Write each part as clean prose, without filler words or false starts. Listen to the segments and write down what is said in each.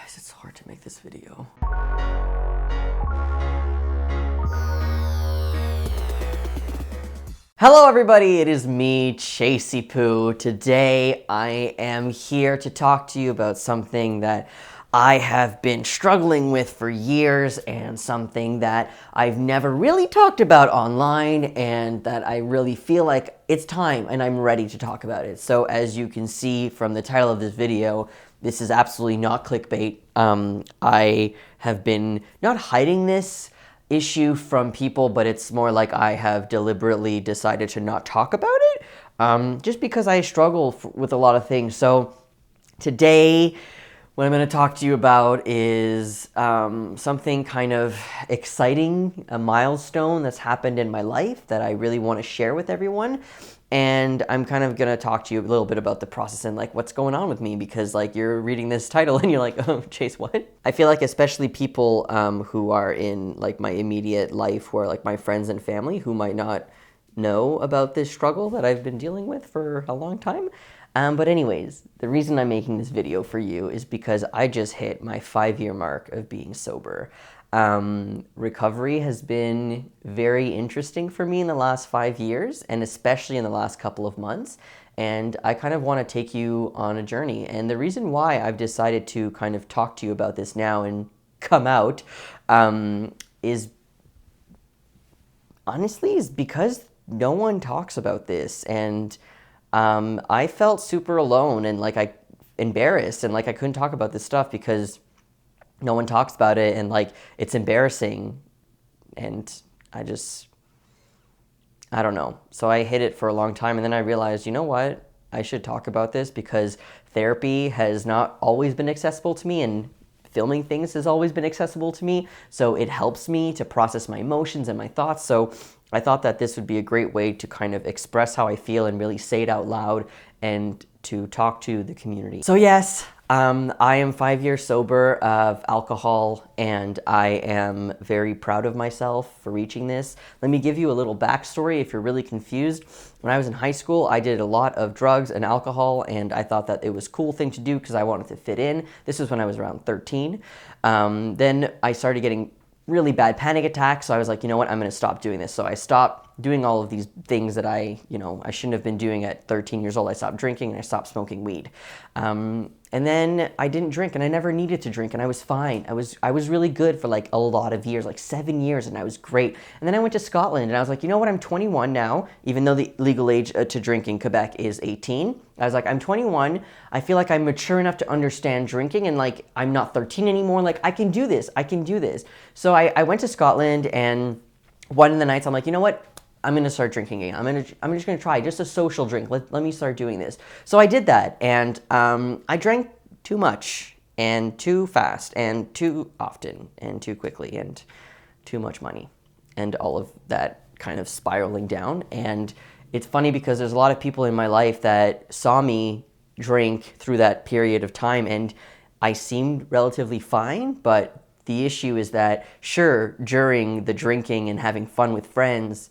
Guys, it's hard to make this video. Hello everybody, it is me, Chasey Poo. Today I am here to talk to you about something that I have been struggling with for years and something that I've never really talked about online and that I really feel like it's time and I'm ready to talk about it. So as you can see from the title of this video, this is absolutely not clickbait. I have been not hiding this issue from people, but it's more like I have deliberately decided to not talk about it, just because I struggle with a lot of things. So today, what I'm going to talk to you about is something kind of exciting, a milestone that's happened in my life that I really want to share with everyone. And I'm kind of going to talk to you a little bit about the process and like what's going on with me, because like you're reading this title and you're like, oh, Chase, what? I feel like especially people who are in like my immediate life, who are like my friends and family, who might not know about this struggle that I've been dealing with for a long time. But anyways, the reason I'm making this video for you is because I just hit my 5-year mark of being sober. Recovery has been very interesting for me in the last 5 years, and especially in the last couple of months. And I kind of want to take you on a journey. And the reason why I've decided to kind of talk to you about this now and come out is honestly is because no one talks about this. And I felt super alone and like I embarrassed and like I couldn't talk about this stuff because no one talks about it and like it's embarrassing, and I don't know. So I hid it for a long time, and then I realized, you know what? I should talk about this because therapy has not always been accessible to me, and filming things has always been accessible to me. So it helps me to process my emotions and my thoughts. So I thought that this would be a great way to kind of express how I feel and really say it out loud and to talk to the community. So yes, I am 5 years sober of alcohol, and I am very proud of myself for reaching this. Let me give you a little backstory if you're really confused. When I was in high school, I did a lot of drugs and alcohol, and I thought that it was a cool thing to do because I wanted to fit in. This was when I was around 13. Then I started getting really bad panic attacks, so I was like, you know what, I'm going to stop doing this. So I stopped doing all of these things that I shouldn't have been doing at 13 years old. I stopped drinking and I stopped smoking weed. And then I didn't drink, and I never needed to drink, and I was fine. I was really good for like a lot of years, like 7 years, and I was great. And then I went to Scotland, and I was like, you know what, I'm 21 now, even though the legal age to drink in Quebec is 18. I was like, I'm 21. I feel like I'm mature enough to understand drinking, and like I'm not 13 anymore. Like I can do this. I can do this. So I went to Scotland, and one of the nights I'm like, you know what? I'm going to start drinking again. I'm just going to try just a social drink. Let me start doing this. So I did that, and I drank too much and too fast and too often and too quickly and too much money and all of that kind of spiraling down. And it's funny because there's a lot of people in my life that saw me drink through that period of time, and I seemed relatively fine, but the issue is that, sure, during the drinking and having fun with friends,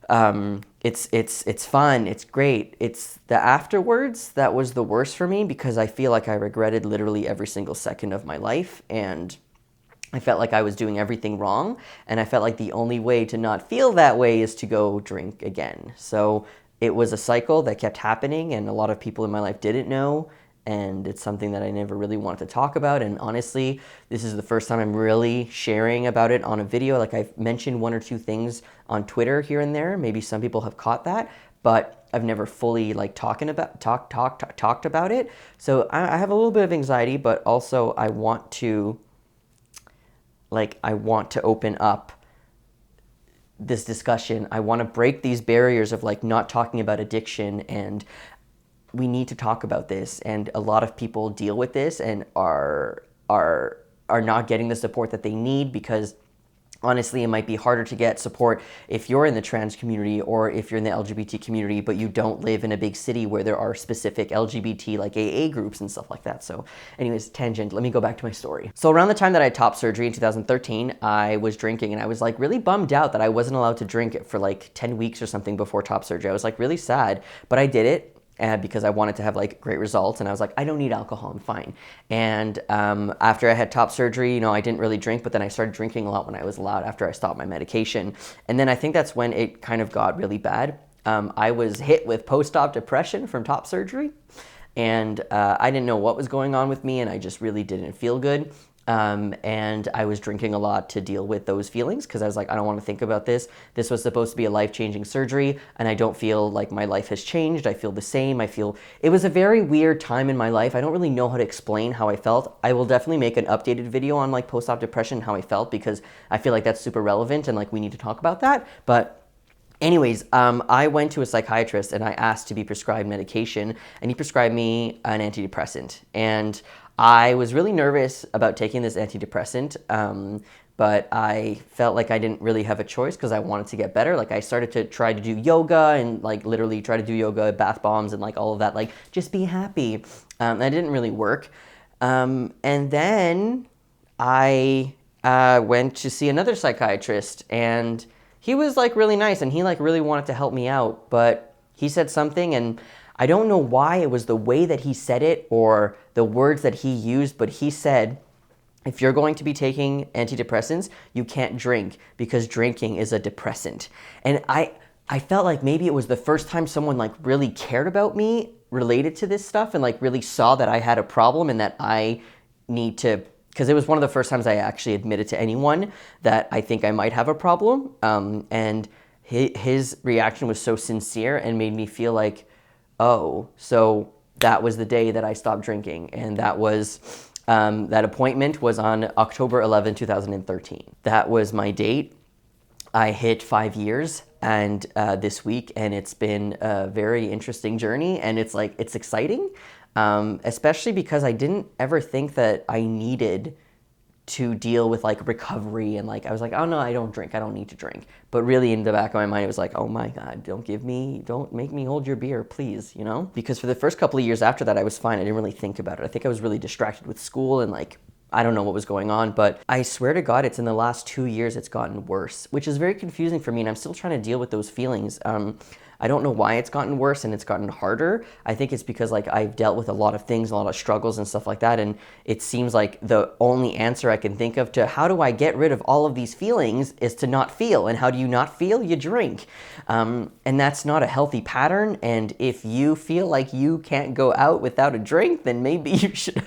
it's fun, it's great. It's the afterwards that was the worst for me, because I feel like I regretted literally every single second of my life, and I felt like I was doing everything wrong, and I felt like the only way to not feel that way is to go drink again. So it was a cycle that kept happening, and a lot of people in my life didn't know, and it's something that I never really wanted to talk about. And honestly, this is the first time I'm really sharing about it on a video. Like I've mentioned one or two things on Twitter here and there. Maybe some people have caught that, but I've never fully like talked about it. So I have a little bit of anxiety, but also I want to open up this discussion. I want to break these barriers of like not talking about addiction, and we need to talk about this. And a lot of people deal with this and are not getting the support that they need, because honestly, it might be harder to get support if you're in the trans community or if you're in the LGBT community, but you don't live in a big city where there are specific LGBT like AA groups and stuff like that. So anyways, tangent, let me go back to my story. So around the time that I had top surgery in 2013, I was drinking, and I was like really bummed out that I wasn't allowed to drink it for like 10 weeks or something before top surgery. I was like really sad, but I did it. because I wanted to have like great results. And I was like, I don't need alcohol, I'm fine. And after I had top surgery, you know, I didn't really drink, but then I started drinking a lot when I was allowed after I stopped my medication. And then I think that's when it kind of got really bad. I was hit with post-op depression from top surgery, and I didn't know what was going on with me, and I just really didn't feel good. And I was drinking a lot to deal with those feelings because I was like, I don't want to think about this. This was supposed to be a life-changing surgery, and I don't feel like my life has changed. I feel the same. It was a very weird time in my life. I don't really know how to explain how I felt. I will definitely make an updated video on like post-op depression, how I felt, because I feel like that's super relevant and like we need to talk about that. But anyways, I went to a psychiatrist and I asked to be prescribed medication, and he prescribed me an antidepressant. And I was really nervous about taking this antidepressant, but I felt like I didn't really have a choice because I wanted to get better. Like I started to try to do yoga and like literally try to do yoga, bath bombs, and like all of that, like just be happy. That didn't really work. And then I went to see another psychiatrist, and he was like really nice, and he like really wanted to help me out, but he said something, and I don't know why it was the way that he said it or the words that he used, but he said, if you're going to be taking antidepressants, you can't drink because drinking is a depressant. And I felt like maybe it was the first time someone like really cared about me related to this stuff and like really saw that I had a problem and that I need to, because it was one of the first times I actually admitted to anyone that I think I might have a problem. And his reaction was so sincere and made me feel like, oh, so that was the day that I stopped drinking. And that was, that appointment was on October 11, 2013. That was my date. I hit 5 years and this week, and it's been a very interesting journey, and it's like, it's exciting, especially because I didn't ever think that I needed to deal with like recovery, and like I was like, oh no, I don't drink, I don't need to drink. But really in the back of my mind it was like, oh my God, don't make me hold your beer, please, you know? Because for the first couple of years after that I was fine. I didn't really think about it. I think I was really distracted with school and like I don't know what was going on, but I swear to God, it's in the last 2 years it's gotten worse, which is very confusing for me, and I'm still trying to deal with those feelings. I don't know why it's gotten worse and it's gotten harder. I think it's because like I've dealt with a lot of things, a lot of struggles and stuff like that, and it seems like the only answer I can think of to how do I get rid of all of these feelings is to not feel. And how do you not feel? You drink. And that's not a healthy pattern, and if you feel like you can't go out without a drink, then maybe you should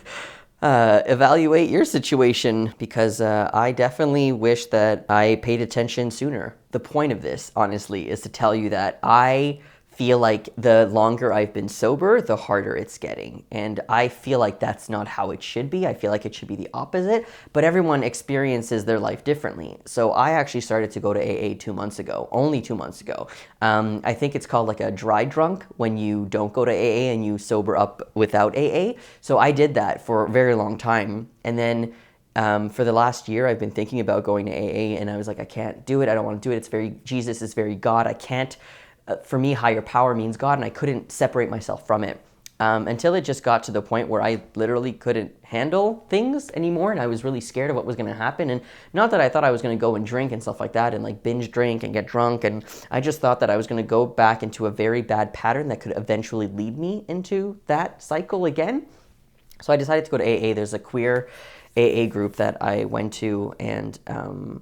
evaluate your situation, because I definitely wish that I paid attention sooner. The point of this, honestly, is to tell you that I feel like the longer I've been sober, the harder it's getting. And I feel like that's not how it should be. I feel like it should be the opposite, but everyone experiences their life differently. So I actually started to go to AA 2 months ago, only 2 months ago. I think it's called like a dry drunk when you don't go to AA and you sober up without AA. So I did that for a very long time. And then for the last year, I've been thinking about going to AA, and I was like, I can't do it. I don't want to do it. It's very, Jesus is very God. I can't. For me, higher power means God, and I couldn't separate myself from it until it just got to the point where I literally couldn't handle things anymore, and I was really scared of what was going to happen. And not that I thought I was going to go and drink and stuff like that and like binge drink and get drunk, and I just thought that I was going to go back into a very bad pattern that could eventually lead me into that cycle again. So I decided to go to AA. There's a queer AA group that I went to, and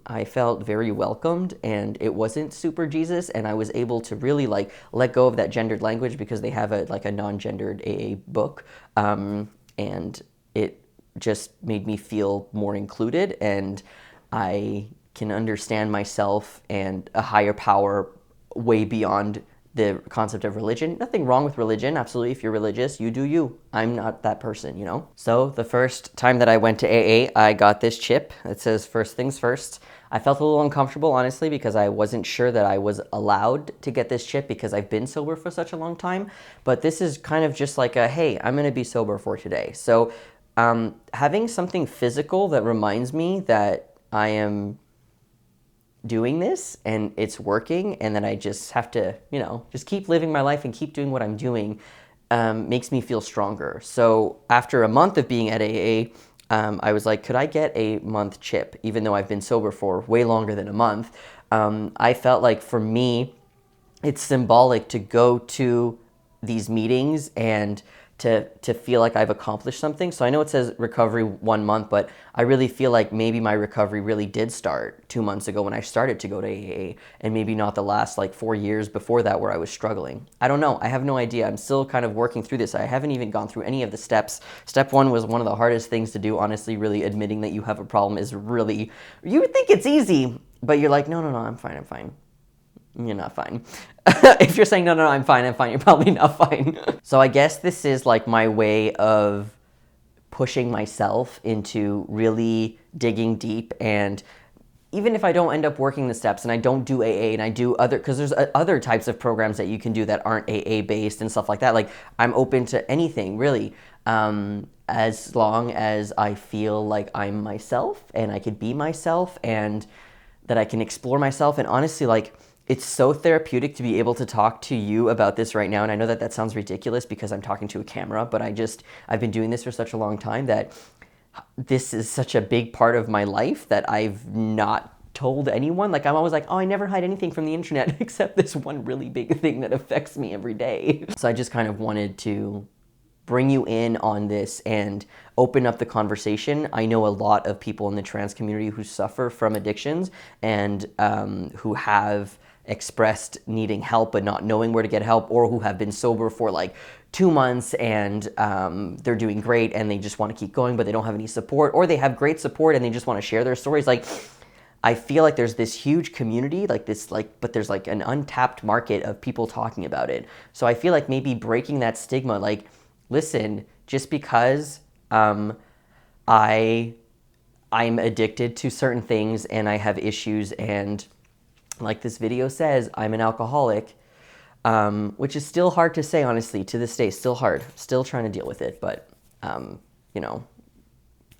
I felt very welcomed, and it wasn't super Jesus, and I was able to really like let go of that gendered language because they have a non-gendered AA book, and it just made me feel more included, and I can understand myself and a higher power way beyond the concept of religion. Nothing wrong with religion. Absolutely, if you're religious, you do you. I'm not that person, you know? So the first time that I went to AA, I got this chip that says first things first. I felt a little uncomfortable, honestly, because I wasn't sure that I was allowed to get this chip because I've been sober for such a long time. But this is kind of just like a, hey, I'm gonna be sober for today. So having something physical that reminds me that I am doing this and it's working, and then I just have to, you know, just keep living my life and keep doing what I'm doing, makes me feel stronger. So after a month of being at AA, I was like, could I get a month chip, even though I've been sober for way longer than a month? I felt like for me, it's symbolic to go to these meetings and to feel like I've accomplished something. So I know it says recovery 1 month, but I really feel like maybe my recovery really did start 2 months ago when I started to go to AA, and maybe not the last like 4 years before that where I was struggling. I don't know. I have no idea. I'm still kind of working through this. I haven't even gone through any of the steps. Step 1 was one of the hardest things to do, honestly. Really admitting that you have a problem is really, you would think it's easy, but you're like, no, I'm fine. You're not fine. If you're saying, no, I'm fine, you're probably not fine. So I guess this is like my way of pushing myself into really digging deep. And even if I don't end up working the steps and I don't do AA and I do other, because there's other types of programs that you can do that aren't AA based and stuff like that. Like, I'm open to anything really, as long as I feel like I'm myself and I could be myself and that I can explore myself. And honestly, like, it's so therapeutic to be able to talk to you about this right now. And I know that that sounds ridiculous because I'm talking to a camera, but I've been doing this for such a long time that this is such a big part of my life that I've not told anyone. Like, I'm always like, oh, I never hide anything from the internet except this one really big thing that affects me every day. So I just kind of wanted to bring you in on this and open up the conversation. I know a lot of people in the trans community who suffer from addictions and who have expressed needing help but not knowing where to get help, or who have been sober for like 2 months and they're doing great and they just want to keep going but they don't have any support, or they have great support and they just want to share their stories. Like, I feel like there's this huge community like this, like, but there's like an untapped market of people talking about it. So I feel like maybe breaking that stigma, like, listen, just because I'm addicted to certain things and I have issues, and like this video says, I'm an alcoholic, which is still hard to say, honestly, to this day, still hard, still trying to deal with it. But, you know,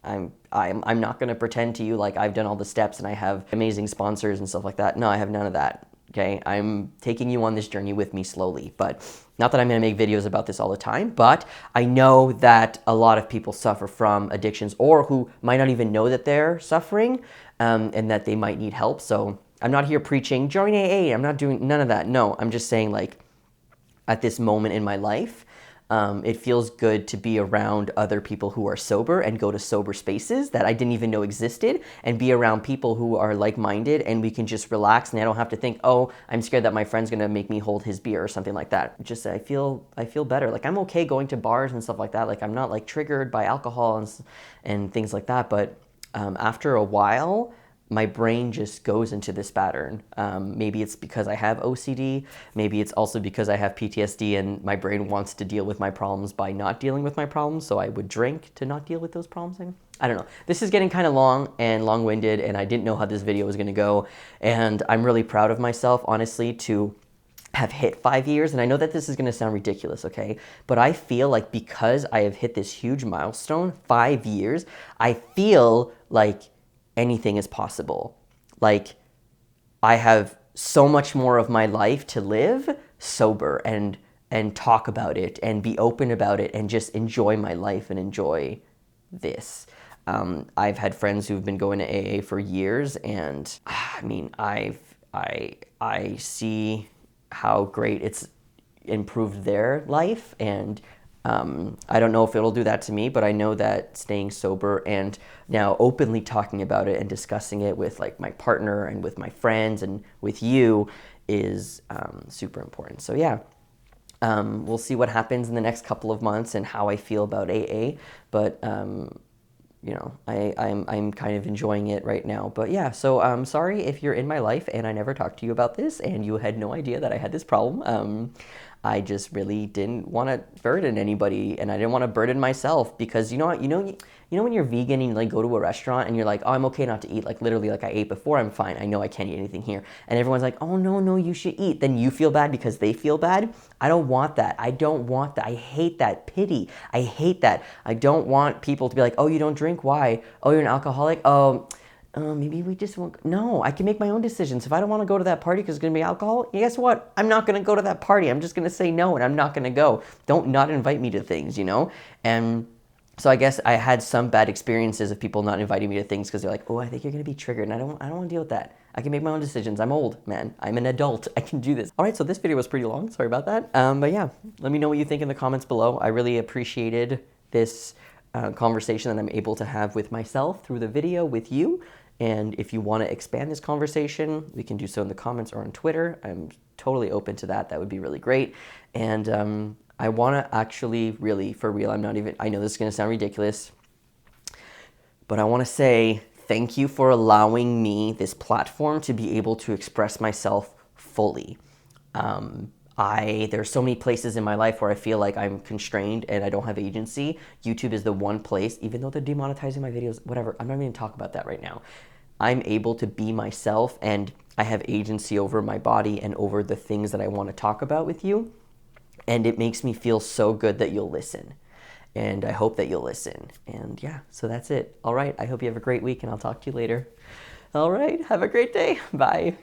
I'm not going to pretend to you like I've done all the steps and I have amazing sponsors and stuff like that. No, I have none of that. Okay. I'm taking you on this journey with me slowly, but not that I'm going to make videos about this all the time, but I know that a lot of people suffer from addictions, or who might not even know that they're suffering, and that they might need help. So I'm not here preaching, join AA. I'm not doing none of that. No, I'm just saying, like, at this moment in my life, it feels good to be around other people who are sober and go to sober spaces that I didn't even know existed, and be around people who are like-minded, and we can just relax, and I don't have to think, oh, I'm scared that my friend's gonna make me hold his beer or something like that. Just, I feel better. Like, I'm okay going to bars and stuff like that. Like, I'm not like triggered by alcohol and things like that. But after a while, my brain just goes into this pattern. Maybe it's because I have OCD. Maybe it's also because I have PTSD and my brain wants to deal with my problems by not dealing with my problems. So I would drink to not deal with those problems. I don't know. This is getting kind of long and long-winded, and I didn't know how this video was going to go. And I'm really proud of myself, honestly, to have hit 5 years. And I know that this is going to sound ridiculous, okay? But I feel like because I have hit this huge milestone, 5 years, I feel like anything is possible. Like, I have so much more of my life to live sober and talk about it and be open about it and just enjoy my life and enjoy this. I've had friends who've been going to AA for years, and I mean, I see how great it's improved their life, and I don't know if it'll do that to me, but I know that staying sober and now openly talking about it and discussing it with like my partner and with my friends and with you is super important. So yeah, we'll see what happens in the next couple of months and how I feel about AA. But you know, I'm kind of enjoying it right now. But yeah, so I'm sorry if you're in my life and I never talked to you about this and you had no idea that I had this problem. I just really didn't want to burden anybody, and I didn't want to burden myself, because you know when you're vegan and you like go to a restaurant and you're like, oh, I'm okay not to eat, like literally, like I ate before, I'm fine, I know I can't eat anything here, and everyone's like, oh no, you should eat, then you feel bad because they feel bad. I don't want that. I hate that pity. I hate that. I don't want people to be like, oh, you don't drink, why? Oh, you're an alcoholic? Oh, maybe we just won't. No, I can make my own decisions. If I don't want to go to that party because it's going to be alcohol, guess what? I'm not going to go to that party. I'm just going to say no, and I'm not going to go. Don't not invite me to things, you know? And so I guess I had some bad experiences of people not inviting me to things because they're like, oh, I think you're going to be triggered, and I don't want to deal with that. I can make my own decisions. I'm old, man. I'm an adult. I can do this. All right, so this video was pretty long. Sorry about that. But yeah, let me know what you think in the comments below. I really appreciated this conversation that I'm able to have with myself through the video with you. And if you want to expand this conversation, we can do so in the comments or on Twitter. I'm totally open to that. That would be really great. And I want to actually really, for real, I know this is going to sound ridiculous, but I want to say thank you for allowing me this platform to be able to express myself fully. There's so many places in my life where I feel like I'm constrained and I don't have agency. YouTube is the one place, even though they're demonetizing my videos, whatever, I'm not even gonna talk about that right now. I'm able to be myself and I have agency over my body and over the things that I want to talk about with you. And it makes me feel so good that you'll listen. And I hope that you'll listen. And yeah, so that's it. All right, I hope you have a great week and I'll talk to you later. All right, have a great day. Bye.